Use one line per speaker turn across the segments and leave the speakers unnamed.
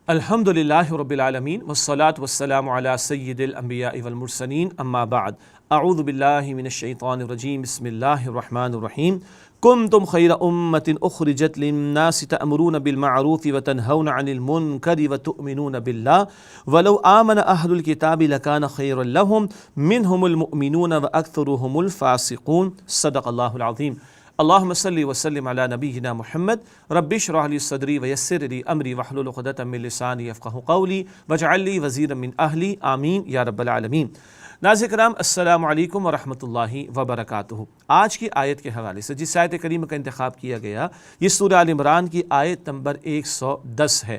الحمدللہ رب العالمین والصلاة والسلام علی سید الانبیاء والمرسلین اما بعد اعوذ باللہ من الشیطان الرجیم بسم اللہ الرحمن الرحیم کنتم خیر امت اخرجت للناس تأمرون بالمعروف وتنہون عن المنکر وتؤمنون باللہ ولو آمن اہل الکتاب لکان خیر لهم منہم المؤمنون واکثرهم الفاسقون صدق اللہ العظیم۔ اللہم صلی وسلم علی نبینا محمد رب اشرح لی صدری ویسر لی امری واحلل عقدۃ من لسانی یفقہوا قولی واجعل لی وزیرا من اہلی آمین یا رب العالمین۔ ناظرین کرام السلام علیکم ورحمۃ اللہ وبرکاتہ۔ آج کی آیت کے حوالے سے جس آیت کریمہ کا انتخاب کیا گیا یہ سورہ آل عمران کی آیت نمبر 110 ہے۔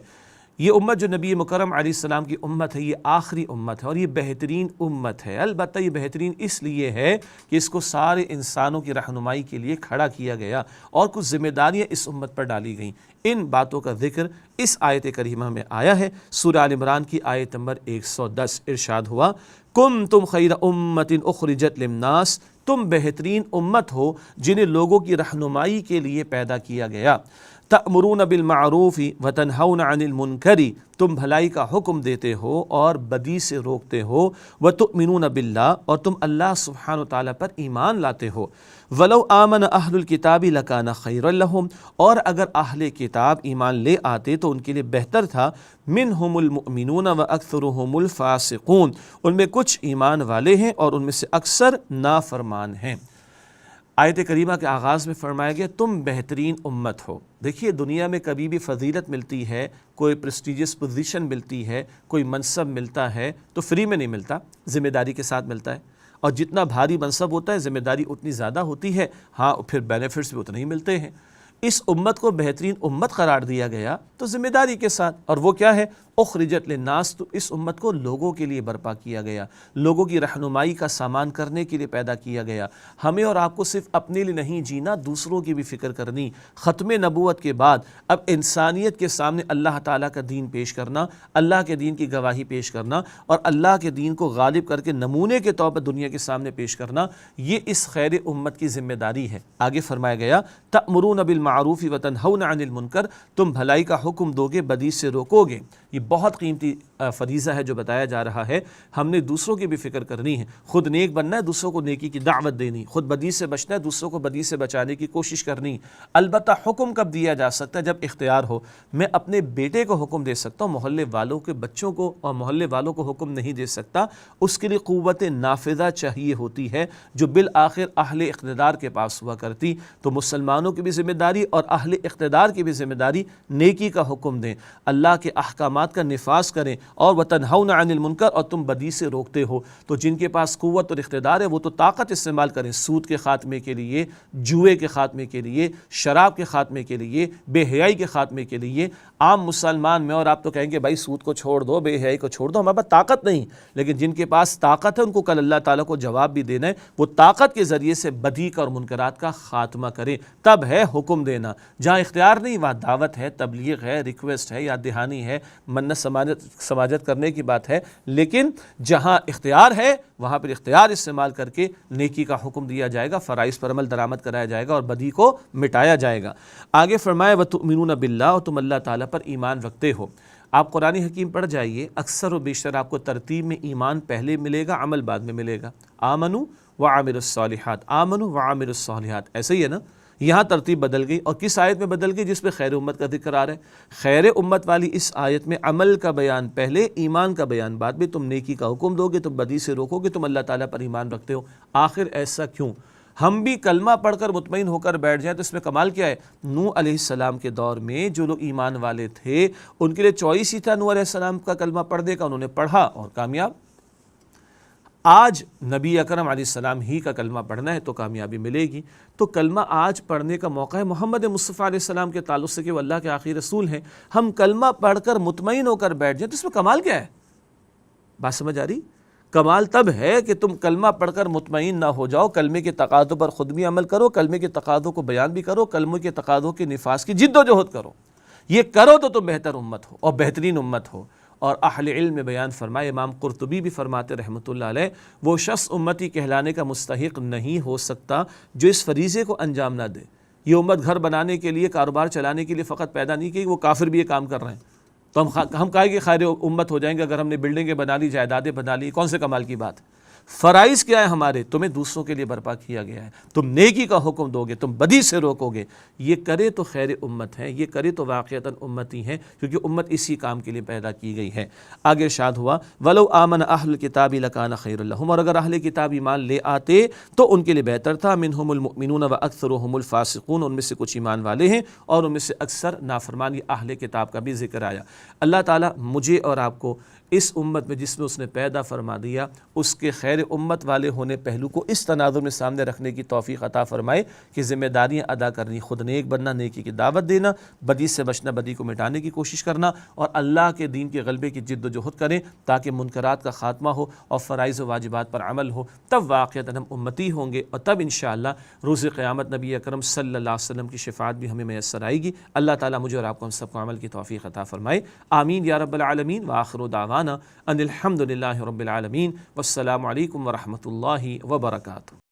یہ امت جو نبی مکرم علیہ السلام کی امت ہے یہ آخری امت ہے اور یہ بہترین امت ہے۔ البتہ یہ بہترین اس لیے ہے کہ اس کو سارے انسانوں کی رہنمائی کے لیے کھڑا کیا گیا اور کچھ ذمہ داریاں اس امت پر ڈالی گئیں۔ ان باتوں کا ذکر اس آیت کریمہ میں آیا ہے۔ سورہ آل عمران کی آیت نمبر 110 ارشاد ہوا کنتم خیر امت اخرجت للناس، تم بہترین امت ہو جنہیں لوگوں کی رہنمائی کے لیے پیدا کیا گیا۔ تأمرون بالمعروف وتنہون عن المنکر، تم بھلائی کا حکم دیتے ہو اور بدی سے روکتے ہو۔ وتؤمنون باللہ، اور تم اللہ سبحانہ وتعالی پر ایمان لاتے ہو۔ ولو آمن اہل الکتاب لکان خیر لہم، اور اگر اہل کتاب ایمان لے آتے تو ان کے لیے بہتر تھا۔ منہم المؤمنون واکثرهم الفاسقون، ان میں کچھ ایمان والے ہیں اور ان میں سے اکثر نافرمان ہیں۔ آیت کریمہ کے آغاز میں فرمایا گیا تم بہترین امت ہو۔ دیکھیے دنیا میں کبھی بھی فضیلت ملتی ہے، کوئی پریسٹیجس پوزیشن ملتی ہے، کوئی منصب ملتا ہے تو فری میں نہیں ملتا، ذمہ داری کے ساتھ ملتا ہے، اور جتنا بھاری منصب ہوتا ہے ذمہ داری اتنی زیادہ ہوتی ہے، ہاں پھر بینیفٹس بھی اتنے ہی ملتے ہیں۔ اس امت کو بہترین امت قرار دیا گیا تو ذمہ داری کے ساتھ، اور وہ کیا ہے؟ اخرجت للناس، تو اس امت کو لوگوں کے لیے برپا کیا گیا، لوگوں کی رہنمائی کا سامان کرنے کے لیے پیدا کیا گیا۔ ہمیں اور آپ کو صرف اپنے لیے نہیں جینا، دوسروں کی بھی فکر کرنی۔ ختم نبوت کے بعد اب انسانیت کے سامنے اللہ تعالیٰ کا دین پیش کرنا، اللہ کے دین کی گواہی پیش کرنا اور اللہ کے دین کو غالب کر کے نمونے کے طور پر دنیا کے سامنے پیش کرنا، یہ اس خیر امت کی ذمہ داری ہے۔ آگے فرمایا گیا تأمرون بالمعروف وتنہون عن المنکر، تم بھلائی کا حکم دو گے، بدی سے روکو گے۔ یہ بہت قیمتی فریضہ ہے جو بتایا جا رہا ہے۔ ہم نے دوسروں کی بھی فکر کرنی ہے، خود نیک بننا ہے، دوسروں کو نیکی کی دعوت دینی، خود بدی سے بچنا ہے، دوسروں کو بدی سے بچانے کی کوشش کرنی۔ البتہ حکم کب دیا جا سکتا ہے؟ جب اختیار ہو۔ میں اپنے بیٹے کو حکم دے سکتا ہوں، محلے والوں کے بچوں کو اور محلے والوں کو حکم نہیں دے سکتا، اس کے لیے قوت نافذہ چاہیے ہوتی ہے جو بالآخر اہل اقتدار کے پاس ہوا کرتی۔ تو مسلمانوں کی بھی ذمہ داری اور اہل اقتدار کی بھی ذمہ داری نیکی کا حکم دیں، اللہ کے احکامات کا نفاذ کریں، اور وتنہون عن المنکر، اور تم بدی سے روکتے ہو۔ تو جن کے پاس قوت اور اقتدار ہے وہ تو طاقت استعمال کریں، سود کے خاتمے کے لیے، جوئے کے خاتمے کے لیے، شراب کے خاتمے کے لیے، بے حیائی کے خاتمے کے لیے۔ عام مسلمان میں اور آپ تو کہیں گے بھائی سود کو چھوڑ دو، بے حیائی کو چھوڑ دو، ہمارے پاس طاقت نہیں، لیکن جن کے پاس طاقت ہے ان کو کل اللہ تعالیٰ کو جواب بھی دینا ہے، وہ طاقت کے ذریعے سے بدی کا اور منکرات کا خاتمہ کریں، تب ہے حکم دینا۔ جہاں اختیار نہیں وہاں دعوت ہے، تبلیغ ہے، ریکویسٹ ہے، یاد دہانی ہے، منت سماجت کرنے کی بات ہے، لیکن جہاں اختیار ہے وہاں پر اختیار استعمال کر کے نیکی کا حکم دیا جائے گا، فرائض پر عمل درآمد کرایا جائے گا اور بدی کو مٹایا جائے گا۔ آگے فرمایا وَتُؤْمِنُونَ بِاللَّهِ، اور تم اللہ تعالیٰ پر ایمان رکھتے ہو۔ آپ قرآن حکیم پڑھ جائیے، اکثر و بیشتر آپ کو ترتیب میں ایمان پہلے ملے گا، عمل بعد میں ملے گا۔ آمنوا وعملوا الصالحات، آمنوا وعملوا الصالحات، ایسے ہی ہے نا؟ یہاں ترتیب بدل گئی، اور کس آیت میں بدل گئی؟ جس پہ خیر امت کا ذکر آ رہا ہے۔ خیر امت والی اس آیت میں عمل کا بیان پہلے، ایمان کا بیان بعد میں۔ تم نیکی کا حکم دو گے، تم بدی سے روکو گے، تم اللہ تعالیٰ پر ایمان رکھتے ہو۔ آخر ایسا کیوں؟ ہم بھی کلمہ پڑھ کر مطمئن ہو کر بیٹھ جائیں تو اس میں کمال کیا ہے؟ نوح علیہ السلام کے دور میں جو لوگ ایمان والے تھے ان کے لیے چوائس ہی تھا نوح علیہ السلام کا کلمہ پڑھنے کا، انہوں نے پڑھا اور کامیاب۔ آج نبی اکرم علیہ السلام ہی کا کلمہ پڑھنا ہے تو کامیابی ملے گی۔ تو کلمہ آج پڑھنے کا موقع ہے محمد مصطفیٰ علیہ السلام کے تعلق سے کہ وہ اللہ کے آخری رسول ہیں۔ ہم کلمہ پڑھ کر مطمئن ہو کر بیٹھ جائیں تو اس میں کمال کیا ہے؟ بات سمجھ آ رہی؟ کمال تب ہے کہ تم کلمہ پڑھ کر مطمئن نہ ہو جاؤ، کلمے کے تقاضوں پر خود بھی عمل کرو، کلمے کے تقاضوں کو بیان بھی کرو، کلمے کے تقاضوں کے نفاذ کی جد و جہد کرو۔ یہ کرو تو تم بہتر امت ہو اور بہترین امت ہو۔ اور اہل علم میں بیان فرمائے، امام قرطبی بھی فرماتے رحمۃ اللہ علیہ، وہ شخص امتی کہلانے کا مستحق نہیں ہو سکتا جو اس فریضے کو انجام نہ دے۔ یہ امت گھر بنانے کے لیے، کاروبار چلانے کے لیے فقط پیدا نہیں کی، وہ کافر بھی یہ کام کر رہے ہیں، تو ہم کہے کہ خیر امت ہو جائیں گے اگر ہم نے بلڈنگیں بنا لی، جائیدادیں بنا لی، کون سے کمال کی بات؟ فرائض کیا ہے ہمارے؟ تمہیں دوسروں کے لیے برپا کیا گیا ہے، تم نیکی کا حکم دو گے، تم بدی سے روکو گے، یہ کرے تو خیر امت ہے، یہ کرے تو واقعتاً امتی ہے، کیونکہ امت اسی کام کے لیے پیدا کی گئی ہے۔ آگے ارشاد ہوا وَلَوْ آمَنَ أَهْلُ الْكِتَابِ لَكَانَ خَيْرًا لَهُمْ، اور اگر اہل کتاب ایمان لے آتے تو ان کے لیے بہتر تھا۔ مِنْهُمُ الْمُؤْمِنُونَ وَأَكْثَرُهُمُ الْفَاسِقُونَ، ان میں سے کچھ ایمان والے ہیں اور ان میں سے اکثر نافرمان۔ یہ اہل کتاب کا بھی ذکر آیا۔ اللہ تعالیٰ مجھے اور آپ کو اس امت میں جس میں اس نے پیدا فرما دیا، اس کے خیر امت والے ہونے پہلو کو اس تناظر میں سامنے رکھنے کی توفیق عطا فرمائے کہ ذمہ داریاں ادا کرنی، خود نیک بننا، نیکی کی دعوت دینا، بدی سے بچنا، بدی کو مٹانے کی کوشش کرنا، اور اللہ کے دین کے غلبے کی جد و جہد کریں تاکہ منکرات کا خاتمہ ہو اور فرائض و واجبات پر عمل ہو۔ تب واقعتاً ہم امتی ہوں گے، اور تب انشاءاللہ روز قیامت نبی اکرم صلی اللہ علیہ وسلم کی شفاعت بھی ہمیں میسر آئے گی۔ اللہ تعالیٰ مجھے اور آپ کو ہم سب کو عمل کی توفیق عطا فرمائے، آمین یا رب العالمین۔ وآخر دعوانا ان الحمد للہ رب العالمین، والسلام علیکم ورحمۃ اللہ وبرکاتہ۔